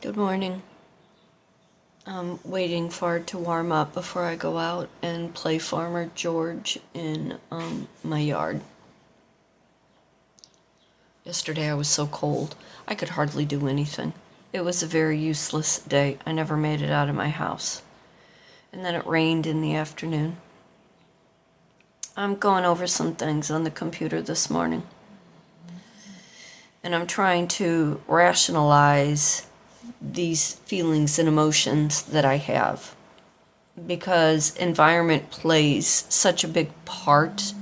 Good morning. I'm waiting for it to warm up before I go out and play Farmer George in my yard. Yesterday I was so cold, I could hardly do anything. It was a very useless day. I never made it out of my house. And then it rained in the afternoon. I'm going over some things on the computer this morning. And I'm trying to rationalize these feelings and emotions that I have, because environment plays such a big part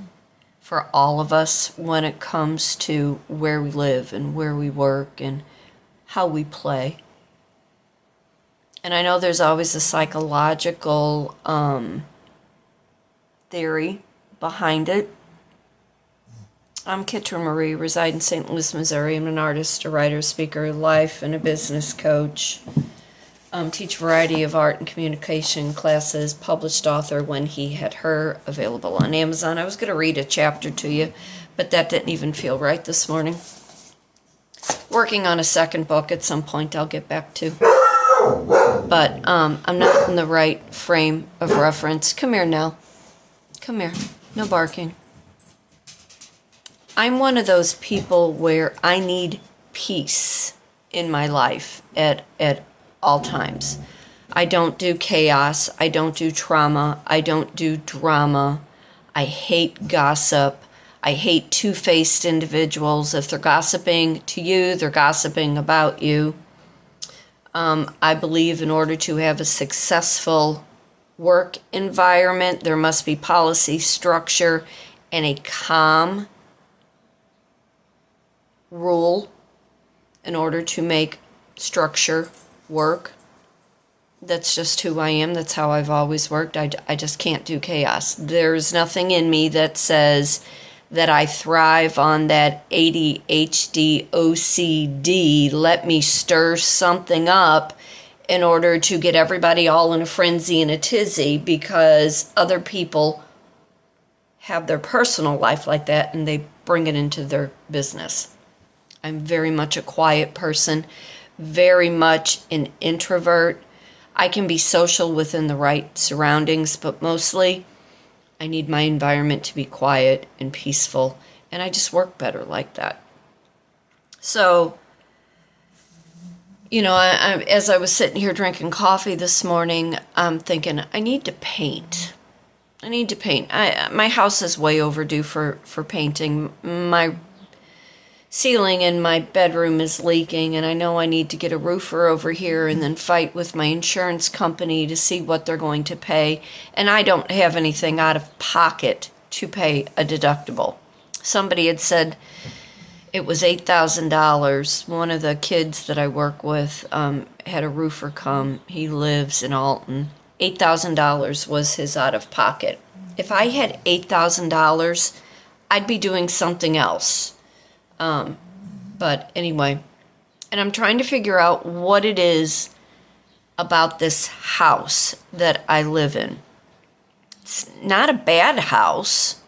for all of us when it comes to where we live and where we work and how we play. And I know there's always a psychological theory behind it. I'm Kitryn Marie, reside in St. Louis, Missouri. I'm an artist, a writer, speaker, life, and a business coach. Teach a variety of art and communication classes, published author When He Had Her, available on Amazon. I was going to read a chapter to you, but that didn't even feel right this morning. Working on a second book at some point I'll get back to. But I'm not in the right frame of reference. Come here, Nell. Come here. No barking. I'm one of those people where I need peace in my life at all times. I don't do chaos. I don't do trauma. I don't do drama. I hate gossip. I hate two-faced individuals. If they're gossiping to you, they're gossiping about you. I believe in order to have a successful work environment, there must be policy, structure, and a calm rule in order to make structure work. That's just who I am. That's how I've always worked. I just can't do chaos. There's nothing in me that says that I thrive on that ADHD, OCD, let me stir something up in order to get everybody all in a frenzy and a tizzy, because other people have their personal life like that and they bring it into their business. I'm very much a quiet person, very much an introvert. I can be social within the right surroundings, but mostly I need my environment to be quiet and peaceful, and I just work better like that. So, as I was sitting here drinking coffee this morning, I'm thinking, I need to paint. My house is way overdue for painting. My ceiling in my bedroom is leaking, and I know I need to get a roofer over here and then fight with my insurance company to see what they're going to pay, and I don't have anything out of pocket to pay a deductible. Somebody had said it was $8,000. One of the kids that I work with had a roofer come. He lives in Alton. $8,000 was his out of pocket. If I had $8,000, I'd be doing something else. But anyway, and I'm trying to figure out what it is about this house that I live in. It's not a bad house.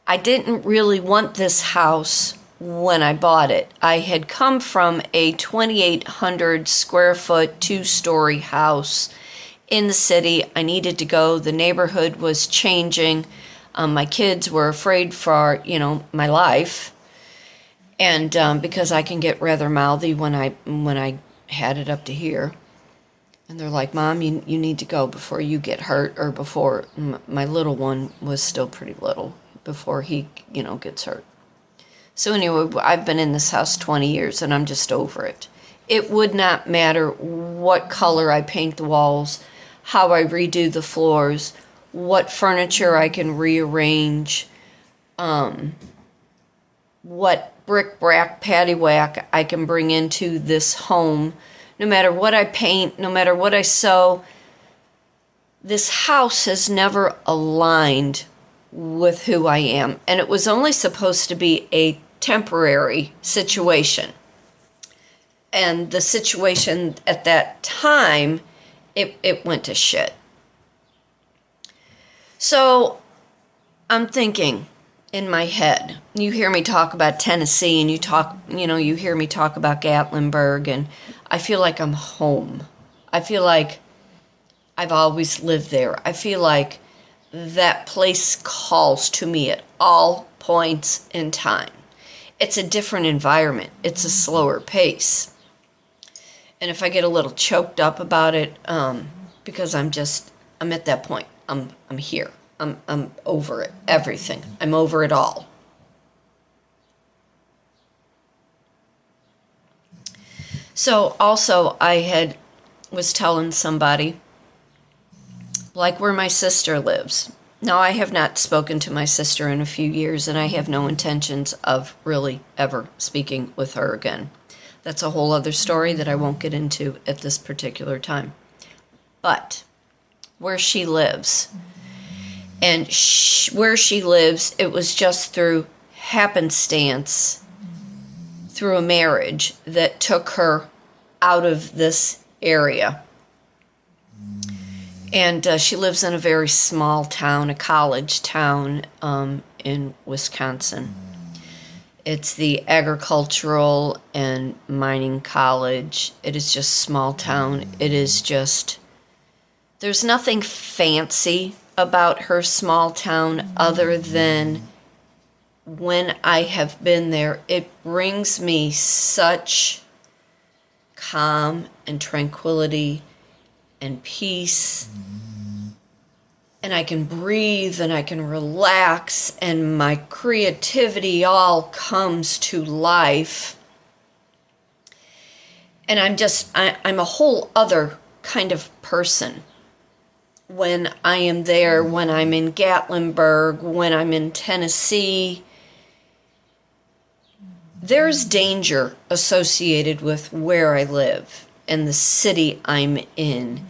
I didn't really want this house when I bought it. I had come from a 2,800 square foot, 2-story house in the city. I needed to go. The neighborhood was changing. My kids were afraid for, my life. And because I can get rather mouthy when I had it up to here. And they're like, Mom, you need to go before you get hurt, or before my little one was still pretty little, before he, gets hurt. So anyway, I've been in this house 20 years and I'm just over it. It would not matter what color I paint the walls, how I redo the floors, what furniture I can rearrange, what brick-brack, paddywhack I can bring into this home. No matter what I paint, no matter what I sew, this house has never aligned with who I am. And it was only supposed to be a temporary situation. And the situation at that time, it went to shit. So I'm thinking in my head, you hear me talk about Tennessee, and you hear me talk about Gatlinburg, and I feel like I'm home. I feel like I've always lived there. I feel like that place calls to me at all points in time. It's a different environment. It's a slower pace. And if I get a little choked up about it, because I'm at that point. I'm here. I'm over it. Everything. I'm over it all. So also I was telling somebody, like where my sister lives. Now, I have not spoken to my sister in a few years, and I have no intentions of really ever speaking with her again. That's a whole other story that I won't get into at this particular time. But where she lives, and where she lives, it was just through happenstance, through a marriage that took her out of this area. And she lives in a very small town, a college town in Wisconsin. It's the agricultural and mining college. It is just small town. It is just, there's nothing fancy about her small town other than when I have been there, it brings me such calm and tranquility and peace, and I can breathe and I can relax, and my creativity all comes to life, and I'm a whole other kind of person when I am there, when I'm in Gatlinburg, when I'm in Tennessee. There's danger associated with where I live and the city I'm in,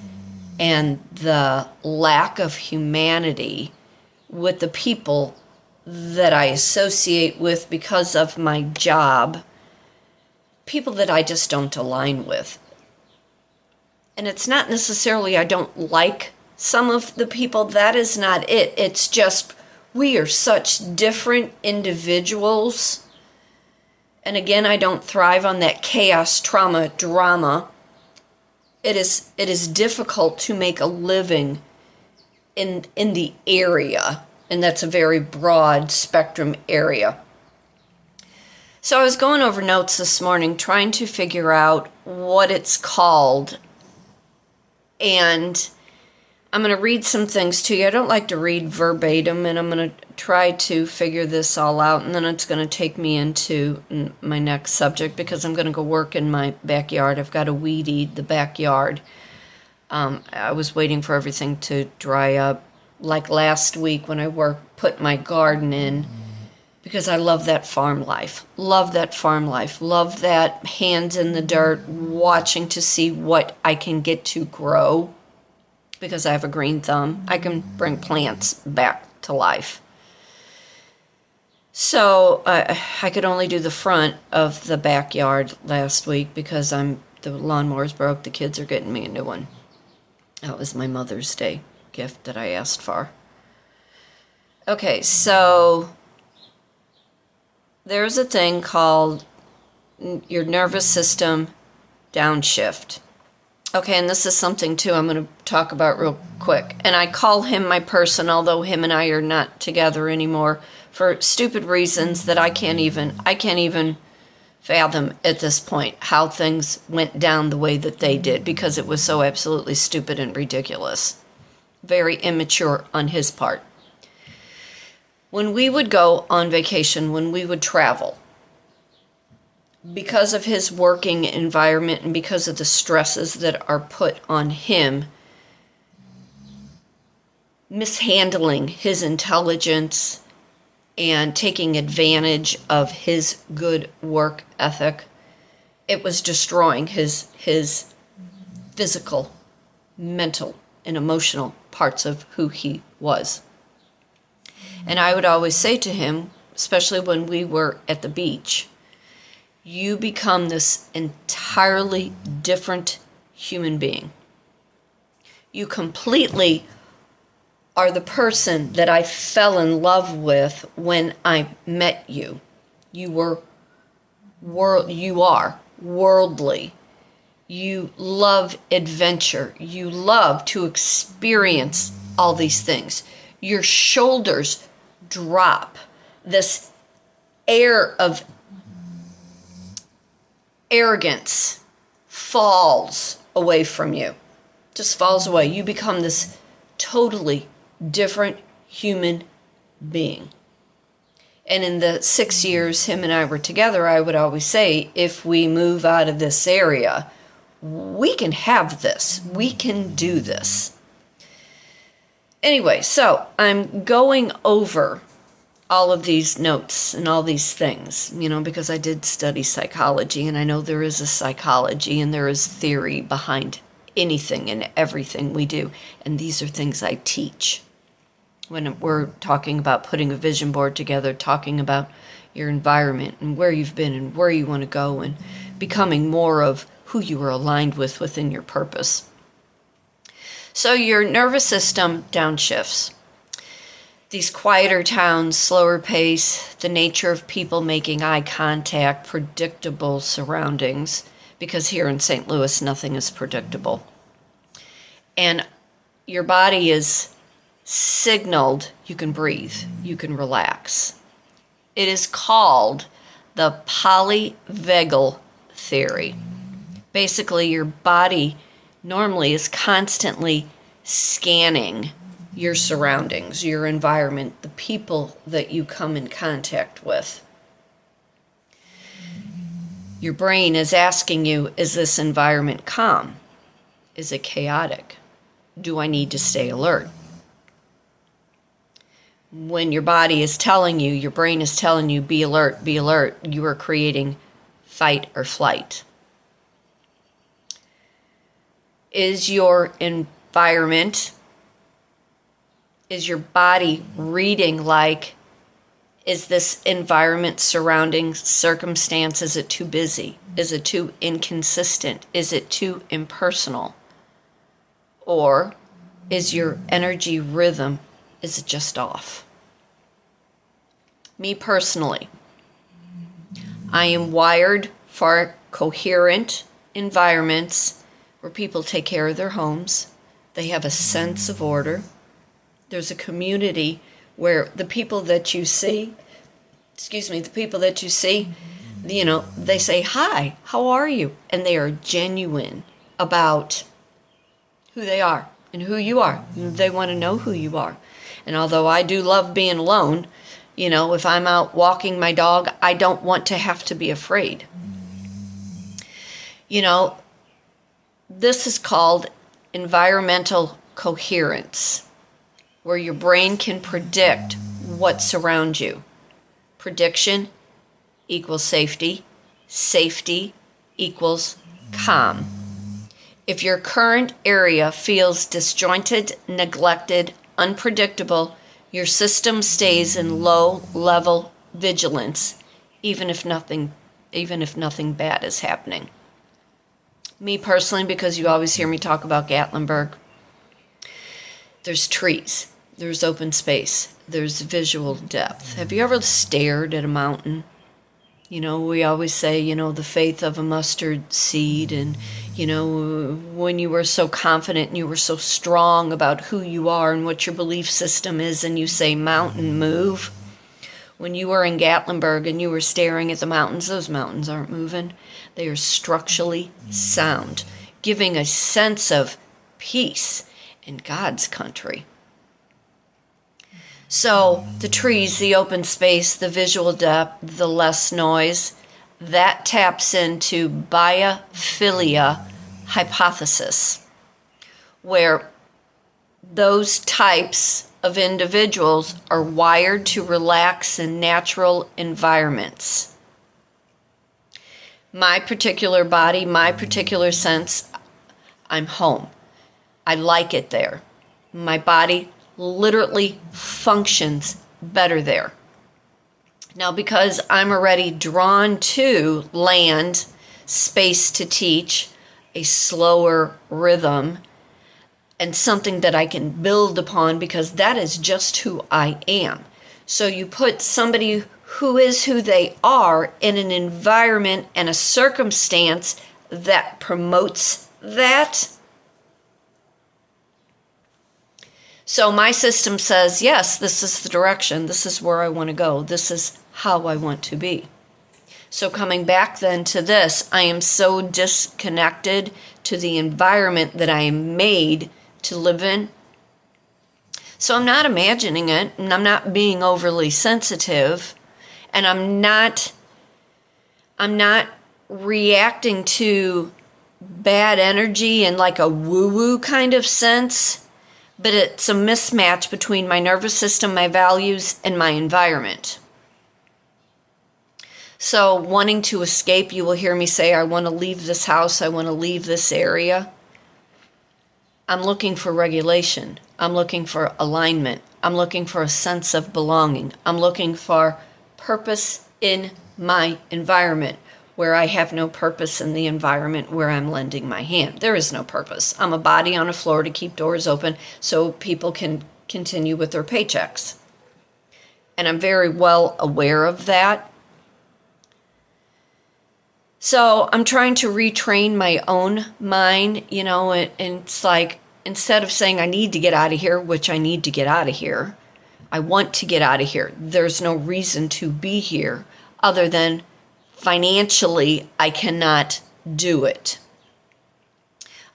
and the lack of humanity with the people that I associate with because of my job, people that I just don't align with. And it's not necessarily I don't like some of the people, that is not it. It's just we are such different individuals. And again, I don't thrive on that chaos, trauma, drama. It is difficult to make a living in the area, and that's a very broad spectrum area. So I was going over notes this morning trying to figure out what it's called, and I'm going to read some things to you. I don't like to read verbatim, and I'm going to try to figure this all out, and then it's going to take me into my next subject because I'm going to go work in my backyard. I've got to weed eat the backyard. I was waiting for everything to dry up, like last week when I put my garden in, because I love that farm life. Love that farm life. Love that hands in the dirt, watching to see what I can get to grow. Because I have a green thumb, I can bring plants back to life. So I could only do the front of the backyard last week because the lawnmower's broke. The kids are getting me a new one. That was my Mother's Day gift that I asked for. Okay, so there's a thing called your nervous system downshift. Okay, and this is something, too, I'm going to talk about real quick. And I call him my person, although him and I are not together anymore for stupid reasons that I can't even fathom at this point how things went down the way that they did, because it was so absolutely stupid and ridiculous. Very immature on his part. When we would go on vacation, when we would travel, because of his working environment and because of the stresses that are put on him, mishandling his intelligence and taking advantage of his good work ethic, it was destroying his physical, mental, and emotional parts of who he was. And I would always say to him, especially when we were at the beach, you become this entirely different human being. You completely are the person that I fell in love with when I met you. You are worldly. You love adventure. You love to experience all these things. Your shoulders drop. This air of arrogance falls away from you. Just falls away. You become this totally different human being. And in the 6 years him and I were together, I would always say, if we move out of this area, we can have this. We can do this. Anyway, so I'm going over all of these notes and all these things, because I did study psychology, and I know there is a psychology and there is theory behind anything and everything we do. And these are things I teach. When we're talking about putting a vision board together, talking about your environment and where you've been and where you want to go, and becoming more of who you are aligned with within your purpose. So your nervous system downshifts. These quieter towns, slower pace, the nature of people making eye contact, predictable surroundings, because here in St. Louis, nothing is predictable. And your body is signaled, you can breathe, you can relax. It is called the Polyvagal theory. Basically, your body normally is constantly scanning your surroundings, your environment, the people that you come in contact with. Your brain is asking you, is this environment calm? Is it chaotic? Do I need to stay alert? When your body is telling you, your brain is telling you, be alert, you are creating fight or flight. Is your environment, is your body reading like, is this environment surrounding circumstance, is it too busy? Is it too inconsistent? Is it too impersonal? Or is your energy rhythm, is it just off? Me personally, I am wired for coherent environments where people take care of their homes. They have a sense of order. There's a community where the people that you see, they say, hi, how are you? And they are genuine about who they are and who you are. They want to know who you are. And although I do love being alone, if I'm out walking my dog, I don't want to have to be afraid. This is called environmental coherence, where your brain can predict what surrounds you. Prediction equals safety. Safety equals calm. If your current area feels disjointed, neglected, unpredictable, your system stays in low-level vigilance, even if nothing bad is happening. Me personally, because you always hear me talk about Gatlinburg, there's trees, there's open space, there's visual depth. Have you ever stared at a mountain? We always say, the faith of a mustard seed, and, when you were so confident and you were so strong about who you are and what your belief system is, and you say, mountain, move. When you were in Gatlinburg and you were staring at the mountains, those mountains aren't moving. They are structurally sound, giving a sense of peace in God's country. So the trees, the open space, the visual depth, the less noise, that taps into Biophillia hypothesis, where those types of individuals are wired to relax in natural environments. My particular body, my particular sense, I'm home. I like it there. My body literally functions better there. Now, because I'm already drawn to land, space to teach, a slower rhythm, and something that I can build upon, because that is just who I am. So you put somebody who is who they are in an environment and a circumstance that promotes that. So my system says, yes, this is the direction. This is where I want to go. This is how I want to be. So coming back then to this, I am so disconnected to the environment that I am made to live in. So I'm not imagining it, and I'm not being overly sensitive, and I'm not reacting to bad energy in like a woo-woo kind of sense, but it's a mismatch between my nervous system, my values, and my environment. So wanting to escape, you will hear me say, I want to leave this house, I want to leave this area. I'm looking for regulation. I'm looking for alignment. I'm looking for a sense of belonging. I'm looking for purpose in my environment, where I have no purpose in the environment where I'm lending my hand. There is no purpose. I'm a body on a floor to keep doors open so people can continue with their paychecks. And I'm very well aware of that. So I'm trying to retrain my own mind, and it's like, instead of saying I need to get out of here, which I need to get out of here, I want to get out of here. There's no reason to be here other than financially I cannot do it.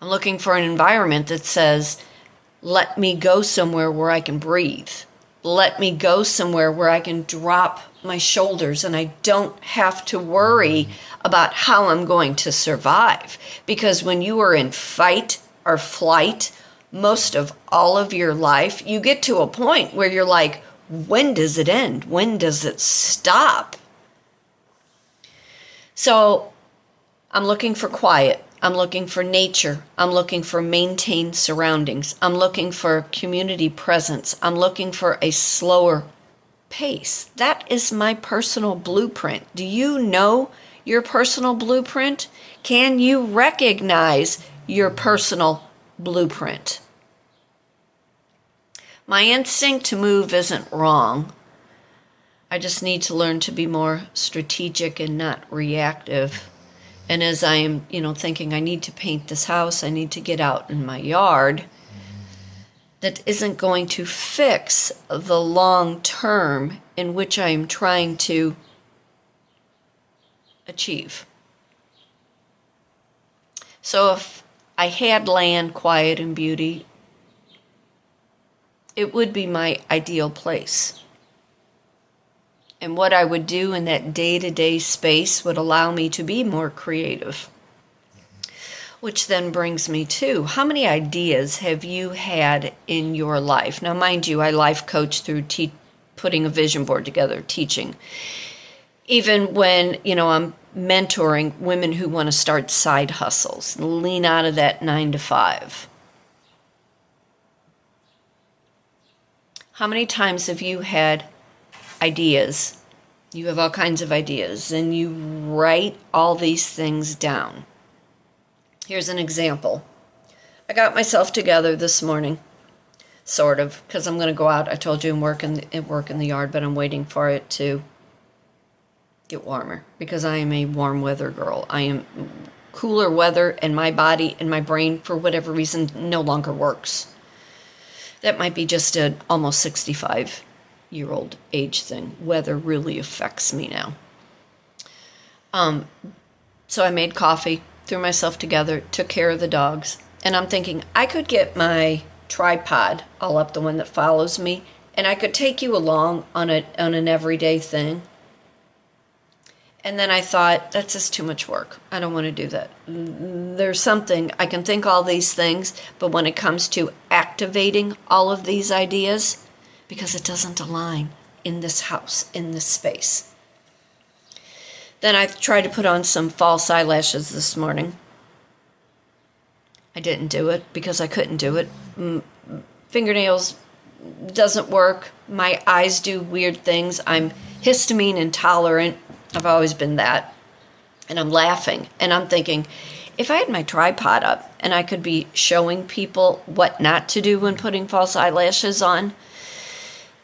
I'm looking for an environment that says, let me go somewhere where I can breathe. Let me go somewhere where I can drop my shoulders and I don't have to worry about how I'm going to survive. Because when you are in fight or flight, most of all of your life, you get to a point where you're like, when does it end? When does it stop? So I'm looking for quiet. I'm looking for nature. I'm looking for maintained surroundings. I'm looking for community presence. I'm looking for a slower pace. That is my personal blueprint. Do you know your personal blueprint? Can you recognize your personal blueprint? My instinct to move isn't wrong. I just need to learn to be more strategic and not reactive. And as I am, thinking I need to paint this house, I need to get out in my yard, that isn't going to fix the long term in which I am trying to achieve. So if I had land, quiet, and beauty, it would be my ideal place. And what I would do in that day-to-day space would allow me to be more creative. Which then brings me to, how many ideas have you had in your life? Now, mind you, I life coach through putting a vision board together, teaching. Even when, I'm mentoring women who want to start side hustles, lean out of that 9 to 5. How many times have you had ideas? You have all kinds of ideas, and you write all these things down. Here's an example. I got myself together this morning, sort of, because I'm going to go out. I told you I'm working in the yard, but I'm waiting for it to get warmer, because I am a warm weather girl. I am cooler weather, and my body and my brain, for whatever reason, no longer works. That might be just an almost 65-year-old age thing. Weather really affects me now. So I made coffee, threw myself together, took care of the dogs, and I'm thinking I could get my tripod, all up the one that follows me, and I could take you along on an everyday thing. And then I thought, that's just too much work. I don't want to do that. There's something, I can think all these things, but when it comes to activating all of these ideas, because it doesn't align in this house, in this space. Then I tried to put on some false eyelashes this morning. I didn't do it because I couldn't do it. Fingernails doesn't work. My eyes do weird things. I'm histamine intolerant. I've always been that. And I'm laughing. And I'm thinking, if I had my tripod up and I could be showing people what not to do when putting false eyelashes on,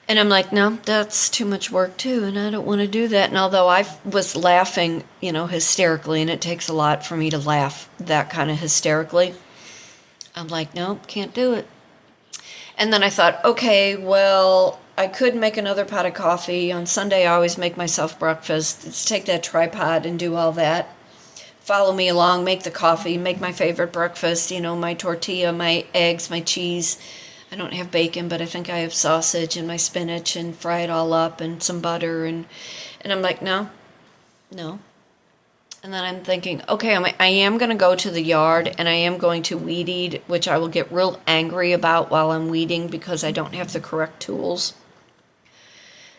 And I'm like, no, that's too much work too, and I don't want to do that. And although I was laughing, hysterically, and it takes a lot for me to laugh that kind of hysterically, I'm like, no, can't do it. And then I thought, okay, well, I could make another pot of coffee. On Sunday, I always make myself breakfast. Let's take that tripod and do all that. Follow me along, make the coffee, make my favorite breakfast, my tortilla, my eggs, my cheese. I don't have bacon, but I think I have sausage and my spinach, and fry it all up, and some butter. And I'm like, no. And then I'm thinking, okay, I am going to go to the yard, and I am going to weed eat, which I will get real angry about while I'm weeding because I don't have the correct tools.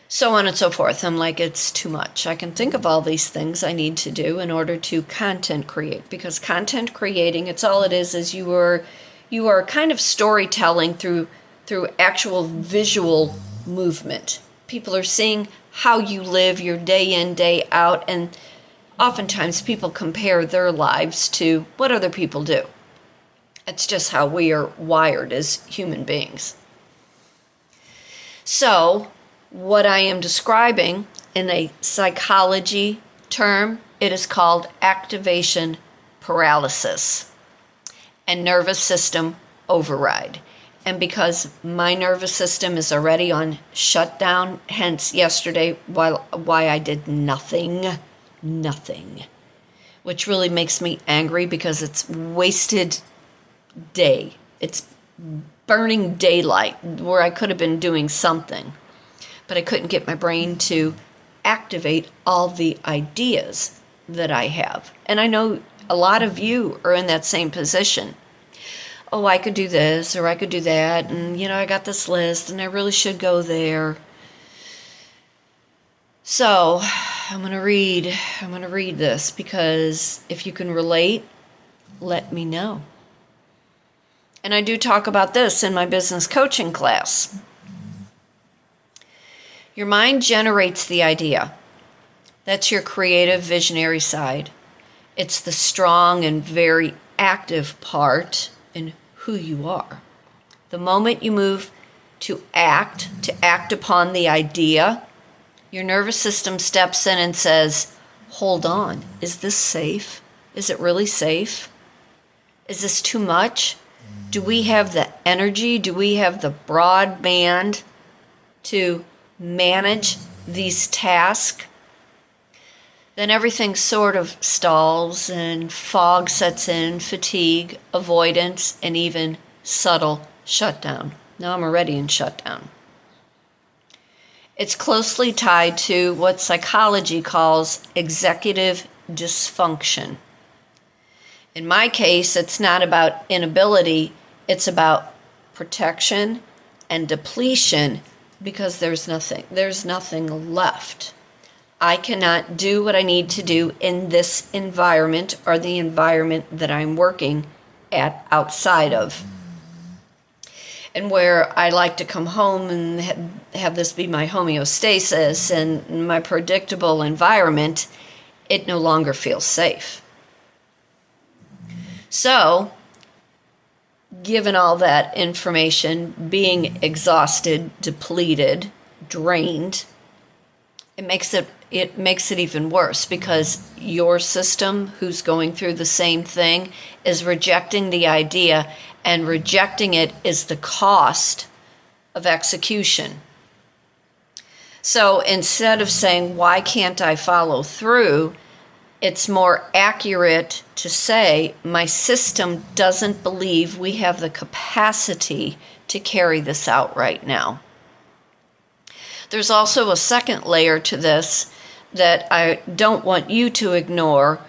So on and so forth. I'm like, it's too much. I can think of all these things I need to do in order to content create, because content creating, it's all it is you are kind of storytelling through actual visual movement. People are seeing how you live your day in, day out, and oftentimes people compare their lives to what other people do. It's just how we are wired as human beings. So, what I am describing in a psychology term, it is called activation paralysis and nervous system override. And because my nervous system is already on shutdown, hence yesterday why I did nothing, which really makes me angry because it's wasted day. It's burning daylight where I could have been doing something, but I couldn't get my brain to activate all the ideas that I have. And I know a lot of you are in that same position. Oh, I could do this or I could do that, and I got this list and I really should go there. So I'm going to read this, because if you can relate, let me know. And I do talk about this in my business coaching class. Your mind generates the idea. That's your creative, visionary side. It's the strong and very active part in who you are. The moment you move to act upon the idea, your nervous system steps in and says, hold on, is this safe? Is it really safe? Is this too much? Do we have the energy? Do we have the broadband to manage these tasks? Then everything sort of stalls and fog sets in, fatigue, avoidance, and even subtle shutdown. Now I'm already in shutdown. It's closely tied to what psychology calls executive dysfunction. In my case, it's not about inability, it's about protection and depletion, because there's nothing left. I cannot do what I need to do in this environment or the environment that I'm working at outside of. And where I like to come home and have this be my homeostasis and my predictable environment, it no longer feels safe. So, given all that information, being exhausted, depleted, drained, it makes it even worse, because your system, who's going through the same thing, is rejecting the idea, and rejecting it is the cost of execution. So instead of saying, why can't I follow through, it's more accurate to say, my system doesn't believe we have the capacity to carry this out right now. There's also a second layer to this that I don't want you to ignore,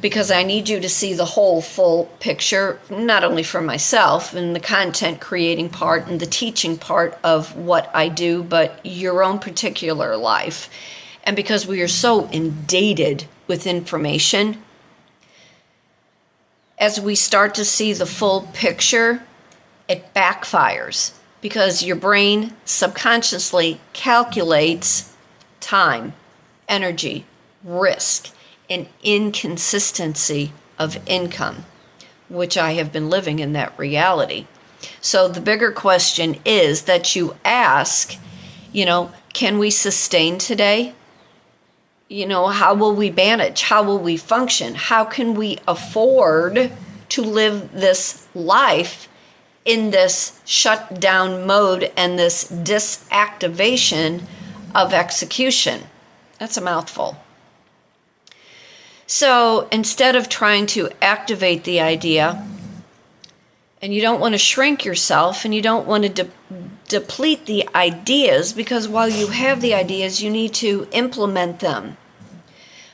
because I need you to see the whole full picture, not only for myself and the content creating part and the teaching part of what I do, but your own particular life. And because we are so inundated with information, as we start to see the full picture, it backfires, because your brain subconsciously calculates time, energy, risk, and inconsistency of income, which I have been living in that reality. So the bigger question is that you ask Can we sustain today? How will we manage? How will we function? How can we afford to live this life in this shutdown mode and this disactivation of execution? That's a mouthful. So instead of trying to activate the idea, and you don't want to shrink yourself, and you don't want to deplete the ideas, because while you have the ideas, you need to implement them.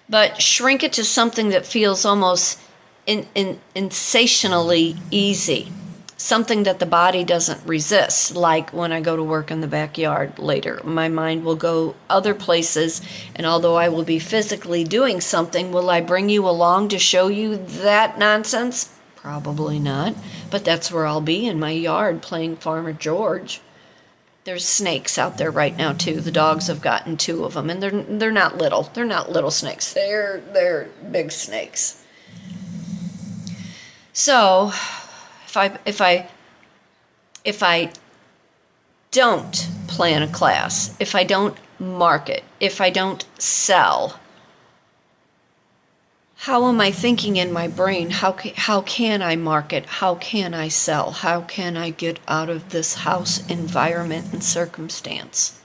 But shrink it to something that feels almost insatiably easy, something that the body doesn't resist. Like when I go to work in the backyard later, my mind will go other places, and although I will be physically doing something, will I bring you along to show you that nonsense? Probably not, but that's where I'll be, in my yard playing Farmer George. There's snakes out there right now too. The dogs have gotten 2 of them, and they're not little. They're not little snakes. They're big snakes. So, if I don't plan a class, if I don't market, if I don't sell, how am I thinking in my brain? How can I market? How can I sell? How can I get out of this house environment and circumstance?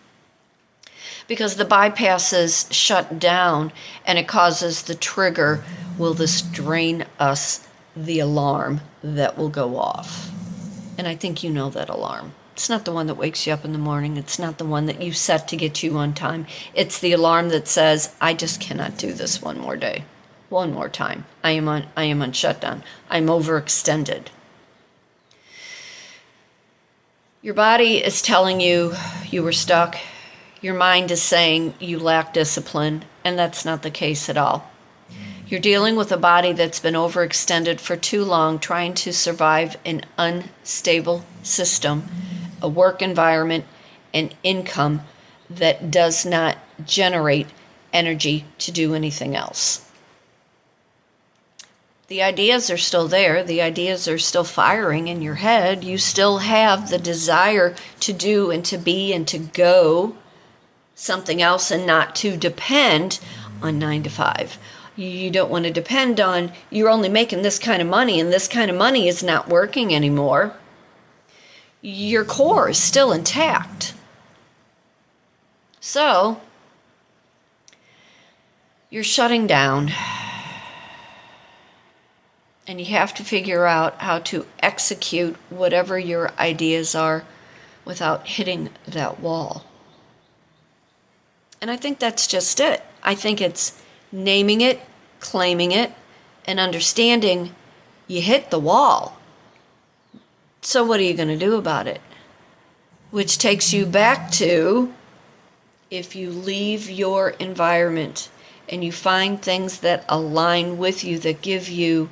Because the bypasses shut down, and it causes the trigger. Will this drain us? The alarm that will go off. And I think you know that alarm. It's not the one that wakes you up in the morning. It's not the one that you set to get you on time. It's the alarm that says, I just cannot do this one more day. One more time. I am on shutdown. I'm overextended. Your body is telling you were stuck. Your mind is saying you lack discipline, and that's not the case at all. You're dealing with a body that's been overextended for too long, trying to survive an unstable system, a work environment, and income that does not generate energy to do anything else. The ideas are still there. The ideas are still firing in your head. You still have the desire to do and to be and to go something else, and not to depend on 9 to 5. You don't want to depend on, you're only making this kind of money, and this kind of money is not working anymore. Your core is still intact. So, you're shutting down. And you have to figure out how to execute whatever your ideas are without hitting that wall. And I think that's just it. I think it's naming it, claiming it, and understanding you hit the wall. So what are you going to do about it? Which takes you back to, if you leave your environment and you find things that align with you, that give you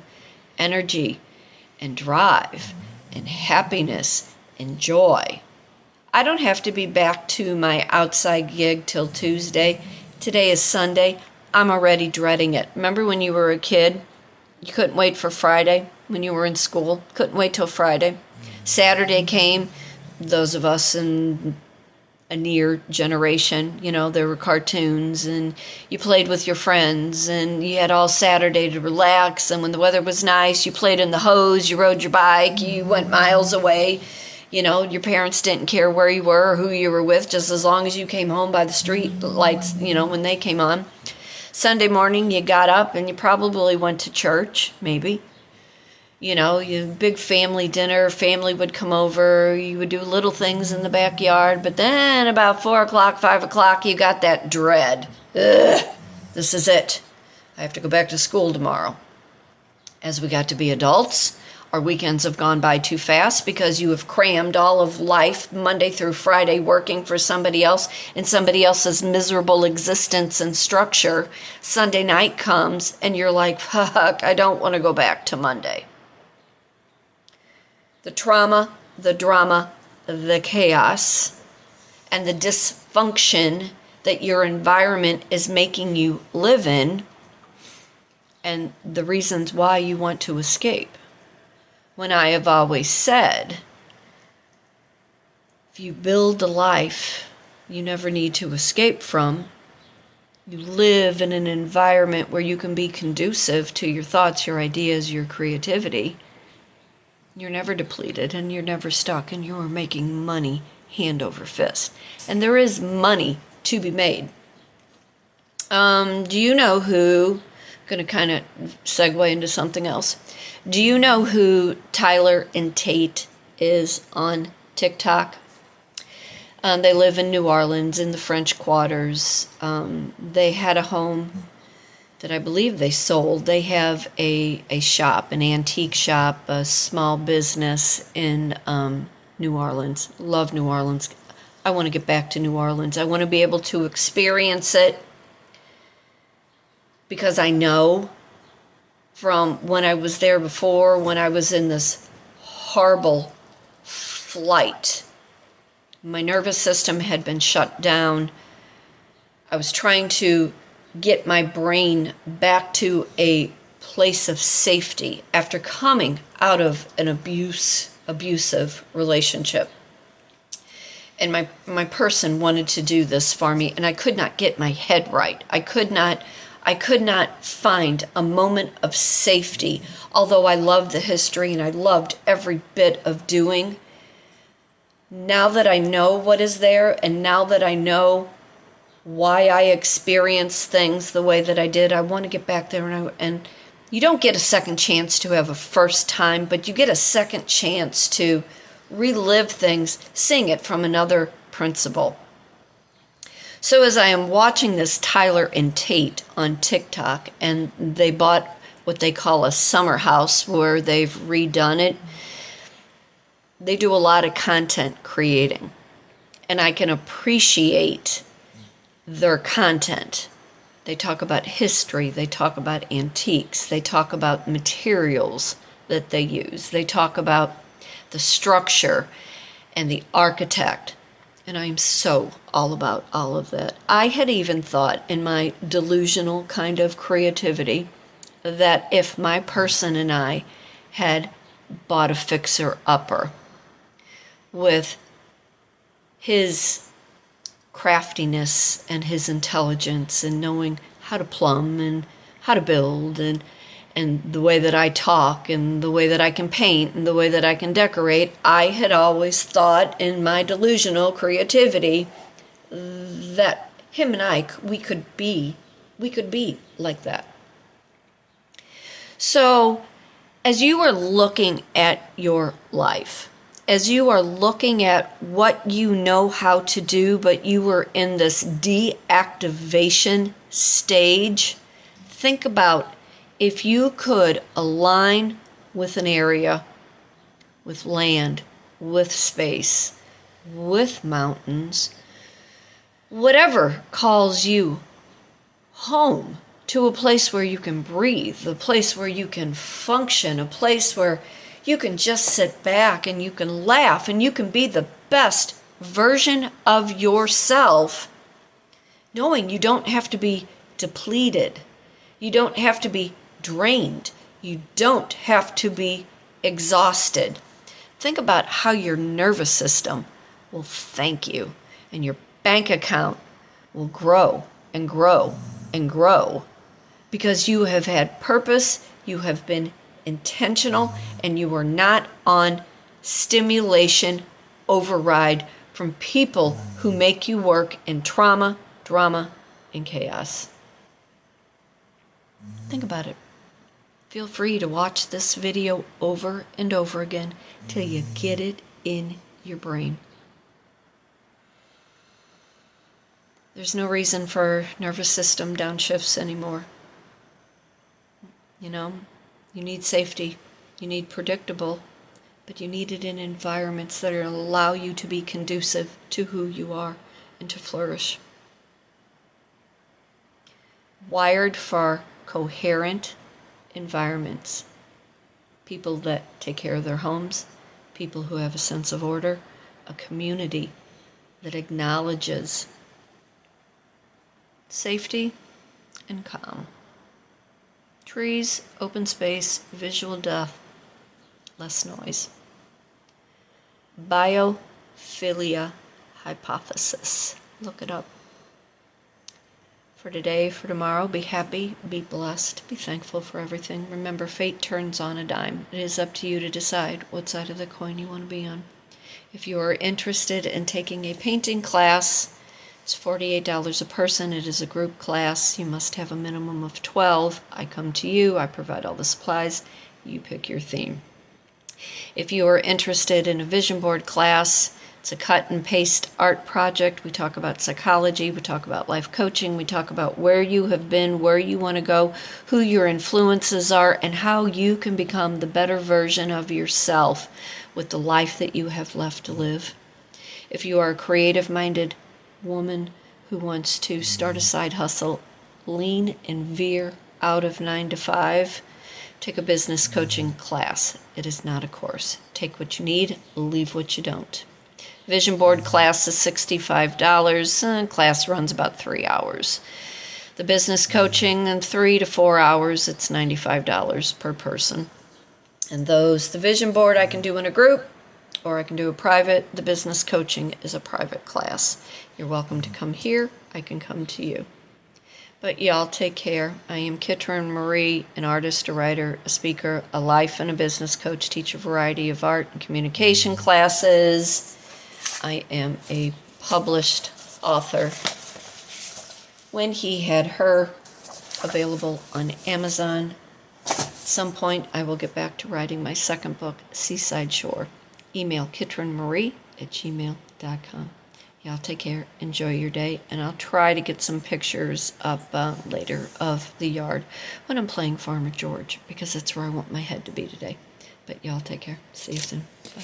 energy and drive and happiness and joy. I don't have to be back to my outside gig till Tuesday. Today is Sunday. I'm already dreading it. Remember when you were a kid? You couldn't wait for Friday when you were in school. Couldn't wait till Friday. Saturday came. Those of us in a near generation, there were cartoons, and you played with your friends, and you had all Saturday to relax, and when the weather was nice, you played in the hose, you rode your bike, you went miles away. Your parents didn't care where you were or who you were with, just as long as you came home by the street lights, when they came on. Sunday morning, you got up and you probably went to church, maybe. You big family dinner, family would come over, you would do little things in the backyard, but then about 4 o'clock, 5 o'clock, you got that dread. Ugh, this is it. I have to go back to school tomorrow. As we got to be adults, our weekends have gone by too fast because you have crammed all of life, Monday through Friday, working for somebody else in somebody else's miserable existence and structure. Sunday night comes and you're like, fuck, I don't want to go back to Monday. The trauma, the drama, the chaos, and the dysfunction that your environment is making you live in, and the reasons why you want to escape. When I have always said, if you build a life you never need to escape from. You live in an environment where you can be conducive to your thoughts, your ideas, your creativity. You're never depleted and you're never stuck, and you're making money hand over fist. And there is money to be made. Do you know who, I'm going to kind of segue into something else. Do you know who Tyler and Tate is on TikTok? They live in New Orleans in the French Quarters. They had a home that I believe they sold. They have a shop, an antique shop, a small business in New Orleans. Love New Orleans. I want to get back to New Orleans. I want to be able to experience it, because I know from when I was there before, when I was in this horrible flight, my nervous system had been shut down. I was trying to get my brain back to a place of safety after coming out of an abusive relationship. And my person wanted to do this for me, and I could not get my head right. I could not find a moment of safety, although I loved the history and I loved every bit of doing. Now that I know what is there, and now that I know why I experienced things the way that I did, I want to get back there. And you don't get a second chance to have a first time, but you get a second chance to relive things, seeing it from another principle. So as I am watching this Tyler and Tate on TikTok, and they bought what they call a summer house where they've redone it, they do a lot of content creating. And I can appreciate their content. They talk about history, they talk about antiques, they talk about materials that they use, they talk about the structure and the architect. And I'm so all about all of that. I had even thought in my delusional kind of creativity that if my person and I had bought a fixer-upper with his craftiness and his intelligence and knowing how to plumb and how to build and the way that I talk and the way that I can paint and the way that I can decorate, I had always thought in my delusional creativity that him and I, we could be like that. So as you are looking at your life, as you are looking at what you know how to do, but you were in this deactivation stage, think about if you could align with an area, with land, with space, with mountains, whatever calls you home, to a place where you can breathe, a place where you can function, a place where you can just sit back and you can laugh and you can be the best version of yourself, knowing you don't have to be depleted. You don't have to be drained. You don't have to be exhausted. Think about how your nervous system will thank you, and your bank account will grow and grow and grow because you have had purpose, you have been intentional, and you are not on stimulation override from people who make you work in trauma, drama, and chaos. Think about it. Feel free to watch this video over and over again till you get it in your brain. There's no reason for nervous system downshifts anymore. You know, you need safety, you need predictable, but you need it in environments that allow you to be conducive to who you are and to flourish. Wired for coherent environments. People that take care of their homes, people who have a sense of order, a community that acknowledges safety and calm. Trees, open space, visual depth, less noise. Biophilia hypothesis. Look it up. For today, for tomorrow, be happy, be blessed, be thankful for everything. Remember, fate turns on a dime. It is up to you to decide what side of the coin you want to be on. If you are interested in taking a painting class, it's $48 a person. It is a group class. You must have a minimum of 12. I come to you. I provide all the supplies. You pick your theme. If you are interested in a vision board class, it's a cut and paste art project. We talk about psychology. We talk about life coaching. We talk about where you have been, where you want to go, who your influences are, and how you can become the better version of yourself with the life that you have left to live. If you are a creative-minded woman who wants to start a side hustle, lean and veer out of 9 to 5, take a business coaching class. It is not a course. Take what you need, leave what you don't. Vision board class is $65. Class runs about 3 hours. The business coaching in 3 to 4 hours, it's $95 per person. And the vision board I can do in a group, or I can do a private. The business coaching is a private class. You're welcome to come here. I can come to you. But y'all take care. I am Kitryn Marie, an artist, a writer, a speaker, a life and a business coach, teach a variety of art and communication classes. I am a published author. When He Had Her, available on Amazon. At some point, I will get back to writing my second book, Seaside Shore. Email kitrynmarie@gmail.com. Y'all take care. Enjoy your day. And I'll try to get some pictures up later of the yard when I'm playing Farmer George, because that's where I want my head to be today. But y'all take care. See you soon. Bye.